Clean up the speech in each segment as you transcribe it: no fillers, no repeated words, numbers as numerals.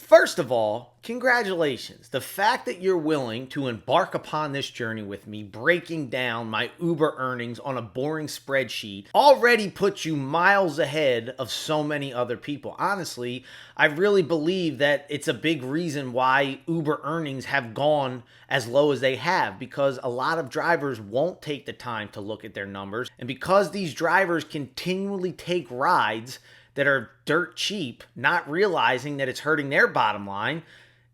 First of all, congratulations. The fact that you're willing to embark upon this journey with me, breaking down my Uber earnings on a boring spreadsheet, already puts you miles ahead of so many other people. Honestly, I really believe that it's a big reason why Uber earnings have gone as low as they have, because a lot of drivers won't take the time to look at their numbers. And because these drivers continually take rides that are dirt cheap, not realizing that it's hurting their bottom line,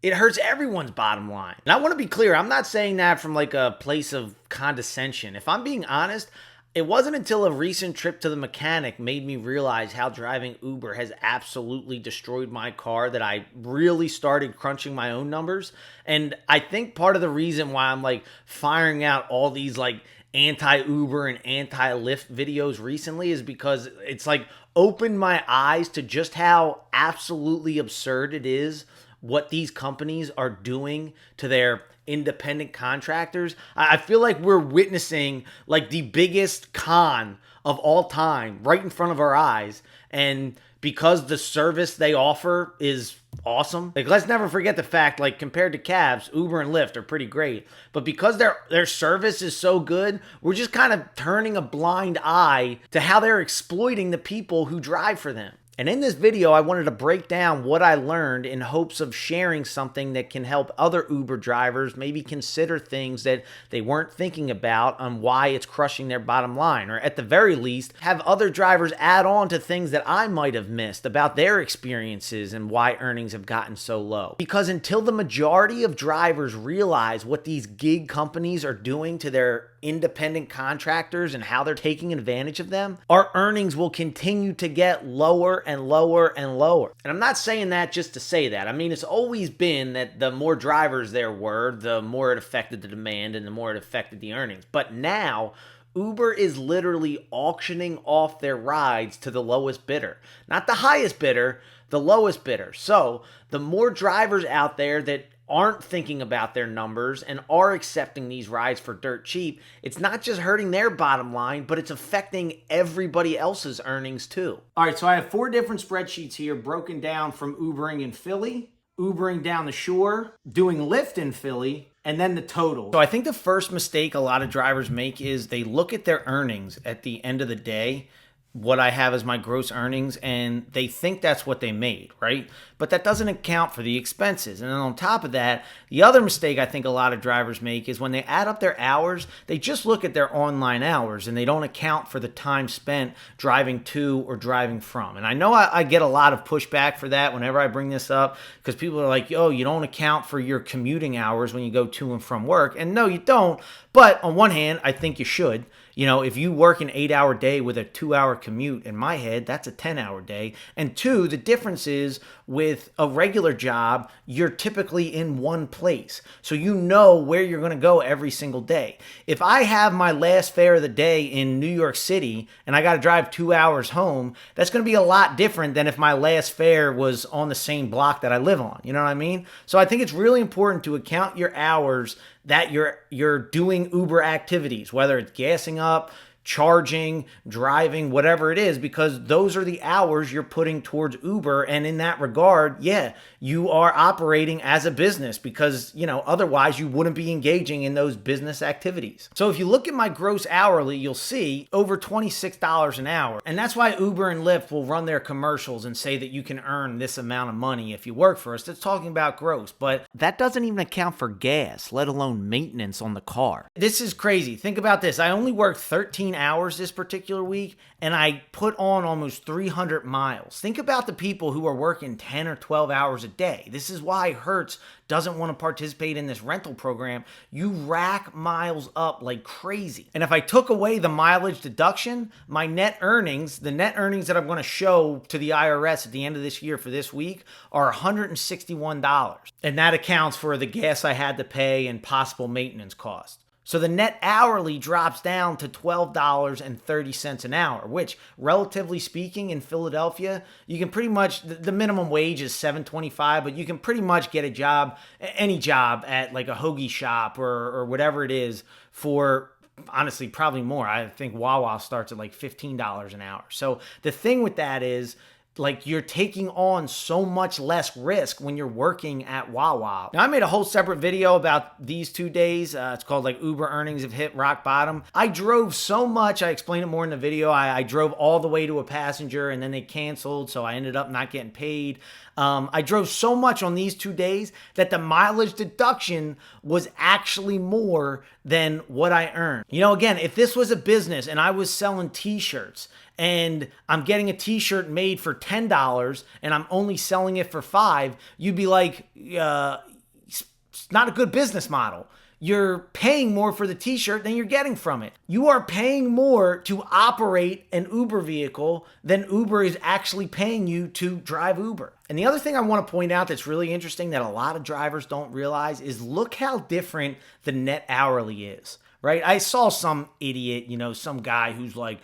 it hurts everyone's bottom line. And I want to be clear, I'm not saying that from like a place of condescension. If I'm being honest, it wasn't until a recent trip to the mechanic made me realize how driving Uber has absolutely destroyed my car that I really started crunching my own numbers. And I think part of the reason why I'm like firing out all these like anti-Uber and anti-Lyft videos recently is because it's like opened my eyes to just how absolutely absurd it is what these companies are doing to their independent contractors. I feel like we're witnessing like the biggest con of all time right in front of our eyes. And because the service they offer is awesome. Like, let's never forget the fact, like, compared to cabs, Uber and Lyft are pretty great. But because their service is so good, we're just kind of turning a blind eye to how they're exploiting the people who drive for them. And in this video, I wanted to break down what I learned in hopes of sharing something that can help other Uber drivers maybe consider things that they weren't thinking about on why it's crushing their bottom line, or at the very least, have other drivers add on to things that I might have missed about their experiences and why earnings have gotten so low. Because until the majority of drivers realize what these gig companies are doing to their independent contractors and how they're taking advantage of them, our earnings will continue to get lower and lower and lower. And I'm not saying that just to say that. I mean, it's always been that the more drivers there were, the more it affected the demand and the more it affected the earnings. But now, Uber is literally auctioning off their rides to the lowest bidder. Not the highest bidder, the lowest bidder. So the more drivers out there that aren't thinking about their numbers and are accepting these rides for dirt cheap, it's not just hurting their bottom line, but it's affecting everybody else's earnings too. All right, so I have 4 different spreadsheets here broken down from Ubering in Philly, Ubering down the shore, doing Lyft in Philly, and then the total. So I think the first mistake a lot of drivers make is they look at their earnings at the end of the day, what I have as my gross earnings, and they think that's what they made, right? But that doesn't account for the expenses. And then on top of that, the other mistake I think a lot of drivers make is when they add up their hours, they just look at their online hours and they don't account for the time spent driving to or driving from. And I know I get a lot of pushback for that whenever I bring this up, because people are like, oh, you don't account for your commuting hours when you go to and from work. And no, you don't. But on one hand, I think you should. You know, if you work an 8-hour day with a 2-hour commute, in my head, that's a 10-hour day. And 2, the difference is with a regular job, you're typically in one place. So you know where you're going to go every single day. If I have my last fare of the day in New York City and I got to drive 2 hours home, that's going to be a lot different than if my last fare was on the same block that I live on. You know what I mean? So I think it's really important to account your hours that you're doing Uber activities, whether it's gassing up, charging, driving, whatever it is, because those are the hours you're putting towards Uber. And in that regard, yeah, you are operating as a business, because, you know, otherwise you wouldn't be engaging in those business activities. So if you look at my gross hourly, you'll see over $26 an hour. And that's why Uber and Lyft will run their commercials and say that you can earn this amount of money if you work for us. That's talking about gross, but that doesn't even account for gas, let alone maintenance on the car. This is crazy. Think about this. I only worked 13 hours this particular week, and I put on almost 300 miles. Think about the people who are working 10 or 12 hours a day. This is why Hertz doesn't want to participate in this rental program. You rack miles up like crazy. And if I took away the mileage deduction, my net earnings, the net earnings that I'm going to show to the IRS at the end of this year for this week, are $161. And that accounts for the gas I had to pay and possible maintenance costs. So the net hourly drops down to $12.30 an hour, which, relatively speaking, in Philadelphia, you can pretty much, the minimum wage is $7.25, but you can pretty much get a job, any job at like a hoagie shop or whatever it is for, honestly, probably more. I think Wawa starts at like $15 an hour. So the thing with that is, Like, you're taking on so much less risk when you're working at Wawa. Now, I made a whole separate video about these 2 days. It's called like Uber earnings have hit rock bottom. I drove so much. I explained it more in the video. I drove all the way to a passenger and then they canceled. So I ended up not getting paid. I drove so much on these 2 days that the mileage deduction was actually more than what I earned. You know, again, if this was a business and I was selling t-shirts and I'm getting a t-shirt made for $10 and I'm only selling it for $5, you'd be like, it's not a good business model. You're paying more for the t-shirt than you're getting from it. You are paying more to operate an Uber vehicle than Uber is actually paying you to drive Uber. And the other thing I want to point out that's really interesting that a lot of drivers don't realize is look how different the net hourly is, right? I saw some idiot, some guy who's like,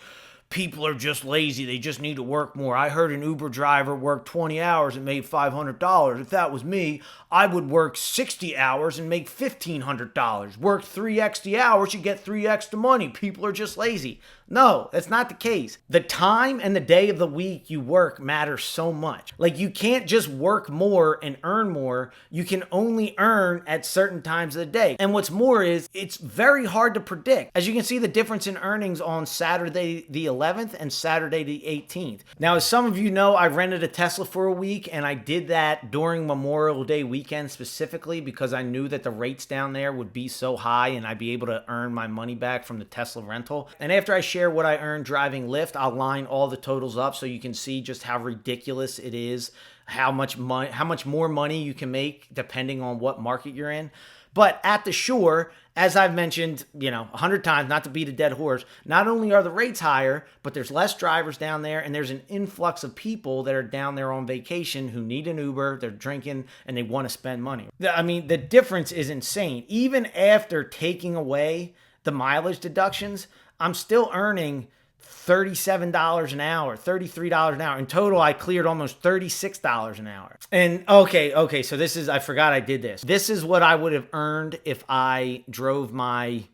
people are just lazy. They just need to work more. I heard an Uber driver worked 20 hours and made $500. If that was me, I would work 60 hours and make $1,500. Work 3x the hours, you get 3x the money. People are just lazy. No, that's not the case. The time and the day of the week you work matters so much. Like, you can't just work more and earn more. You can only earn at certain times of the day. And what's more is it's very hard to predict. As you can see, the difference in earnings on Saturday the 11th and Saturday the 18th. Now, as some of you know, I rented a Tesla for a week and I did that during Memorial Day weekend specifically because I knew that the rates down there would be so high and I'd be able to earn my money back from the Tesla rental. And after I share what I earned driving Lyft, I'll line all the totals up so you can see just how ridiculous it is, how much more money you can make depending on what market you're in. But at the shore, as I've mentioned, 100 times, not to beat a dead horse, not only are the rates higher, but there's less drivers down there and there's an influx of people that are down there on vacation who need an Uber, they're drinking, and they want to spend money. I mean, the difference is insane. Even after taking away the mileage deductions, I'm still earning $37 an hour, $33 an hour. In total, I cleared almost $36 an hour. And okay, so this is, I forgot I did this. This is what I would have earned if I drove my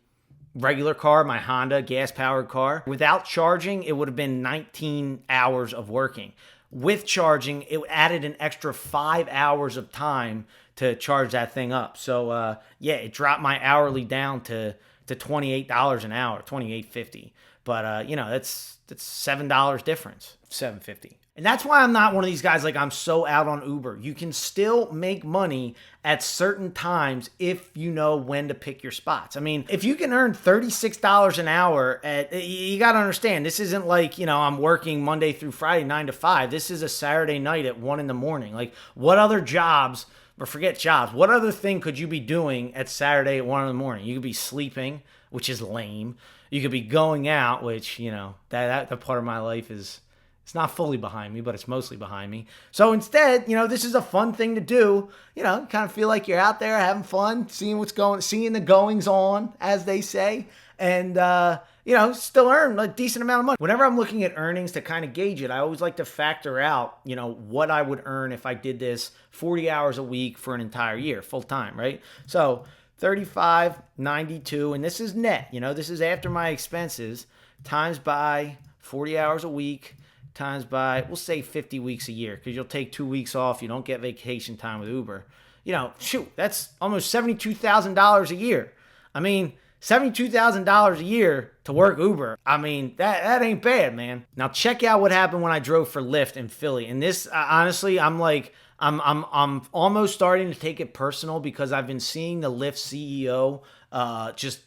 regular car, my Honda gas-powered car. Without charging, it would have been 19 hours of working. With charging, it added an extra 5 hours of time to charge that thing up. So it dropped my hourly down to $28 an hour, $28.50. But that's $7 difference, $7.50. And that's why I'm not one of these guys like I'm so out on Uber. You can still make money at certain times if you know when to pick your spots. I mean, if you can earn $36 an hour you got to understand, this isn't like, I'm working Monday through Friday, 9 to 5. This is a Saturday night at 1 a.m. Like, what other jobs, or forget jobs, what other thing could you be doing at Saturday at 1 a.m? You could be sleeping, which is lame. You could be going out, which, that part of my life is, it's not fully behind me, but it's mostly behind me. So instead, this is a fun thing to do. Kind of feel like you're out there having fun, seeing the goings on, as they say, and, still earn a decent amount of money. Whenever I'm looking at earnings to kind of gauge it, I always like to factor out, what I would earn if I did this 40 hours a week for an entire year, full time, right? So 35.92, and this is net, this is after my expenses, times by 40 hours a week, times by, we'll say 50 weeks a year, because you'll take 2 weeks off, you don't get vacation time with Uber. That's almost $72,000 a year. I mean, $72,000 a year to work Uber. I mean, that ain't bad, man. Now check out what happened when I drove for Lyft in Philly. And this, honestly, I'm almost starting to take it personal because I've been seeing the Lyft CEO just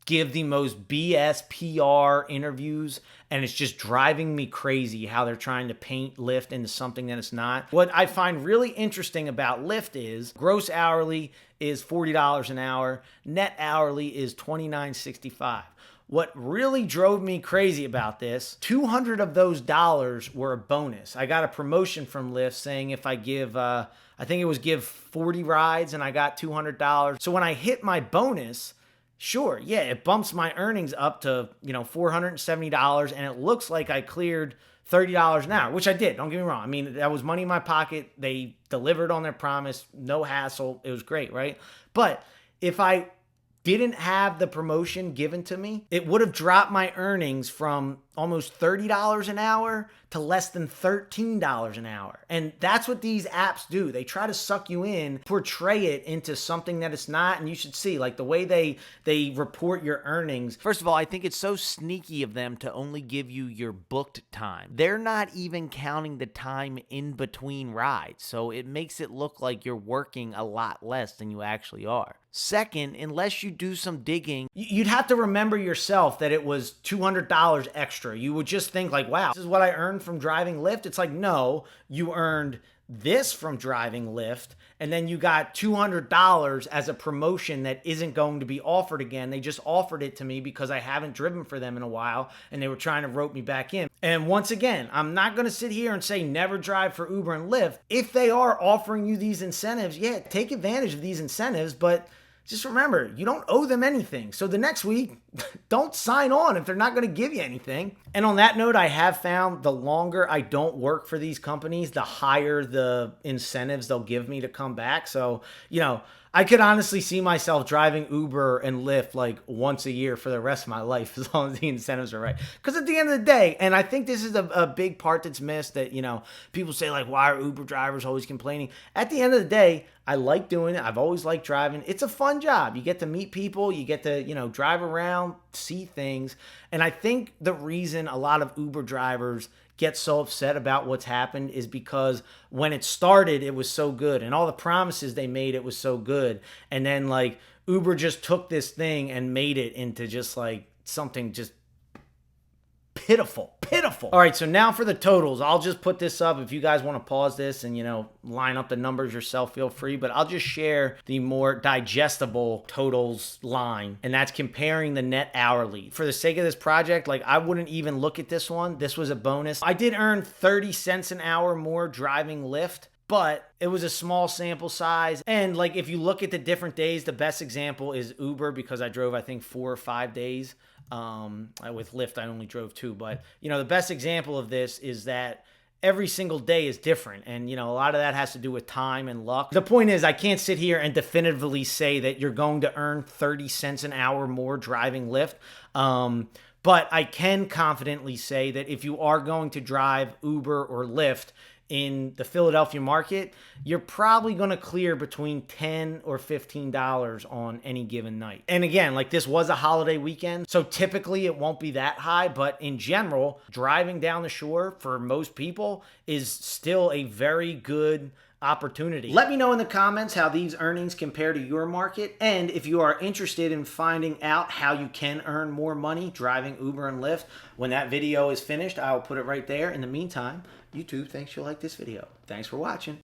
give the most BS PR interviews, and it's just driving me crazy how they're trying to paint Lyft into something that it's not. What I find really interesting about Lyft is gross hourly is $40 an hour, net hourly is $29.65. What really drove me crazy about this, 200 of those dollars were a bonus. I got a promotion from Lyft saying if I give, I think it was give 40 rides and I got $200. So when I hit my bonus, sure, yeah, it bumps my earnings up to, $470, and it looks like I cleared $30 an hour, which I did. Don't get me wrong. I mean, that was money in my pocket. They delivered on their promise, no hassle. It was great, right? But if I didn't have the promotion given to me, it would have dropped my earnings from almost $30 an hour to less than $13 an hour. And that's what these apps do. They try to suck you in, portray it into something that it's not. And you should see, like, the way they report your earnings. First of all, I think it's so sneaky of them to only give you your booked time. They're not even counting the time in between rides. So it makes it look like you're working a lot less than you actually are. Second, unless you do some digging, you'd have to remember yourself that it was $200 extra. You would just think like, wow, this is what I earned from driving Lyft. It's like, no, you earned this from driving Lyft, and then you got $200 as a promotion that isn't going to be offered again. They just offered it to me because I haven't driven for them in a while, and they were trying to rope me back in. And once again, I'm not going to sit here and say never drive for Uber and Lyft. If they are offering you these incentives, yeah, take advantage of these incentives, but just remember, you don't owe them anything. So the next week, don't sign on if they're not going to give you anything. And on that note, I have found the longer I don't work for these companies, the higher the incentives they'll give me to come back. So, I could honestly see myself driving Uber and Lyft like once a year for the rest of my life, as long as the incentives are right. Because at the end of the day, and I think this is a big part that's missed, that, people say like, why are Uber drivers always complaining? At the end of the day, I like doing it. I've always liked driving. It's a fun job. You get to meet people. You get to, drive around, see things. And I think the reason a lot of Uber drivers get so upset about what's happened is because when it started, it was so good. And all the promises they made, it was so good. And then like Uber just took this thing and made it into just like something just pitiful. All right, so now for the totals. I'll just put this up. If you guys want to pause this and, line up the numbers yourself, feel free. But I'll just share the more digestible totals line, and that's comparing the net hourly. For the sake of this project, like, I wouldn't even look at this one. This was a bonus. I did earn 30 cents an hour more driving Lyft, but it was a small sample size. And like, if you look at the different days, the best example is Uber, because I drove, I think, 4 or 5 days. With Lyft, I only drove 2. But, the best example of this is that every single day is different. And, a lot of that has to do with time and luck. The point is, I can't sit here and definitively say that you're going to earn 30 cents an hour more driving Lyft. But I can confidently say that if you are going to drive Uber or Lyft in the Philadelphia market, you're probably going to clear between $10 or $15 on any given night. And again, like, this was a holiday weekend, so typically it won't be that high, but in general, driving down the shore for most people is still a very good opportunity. Let me know in the comments how these earnings compare to your market, and if you are interested in finding out how you can earn more money driving Uber and Lyft, when that video is finished, I'll put it right there. In the meantime, YouTube thinks you'll like this video. Thanks for watching.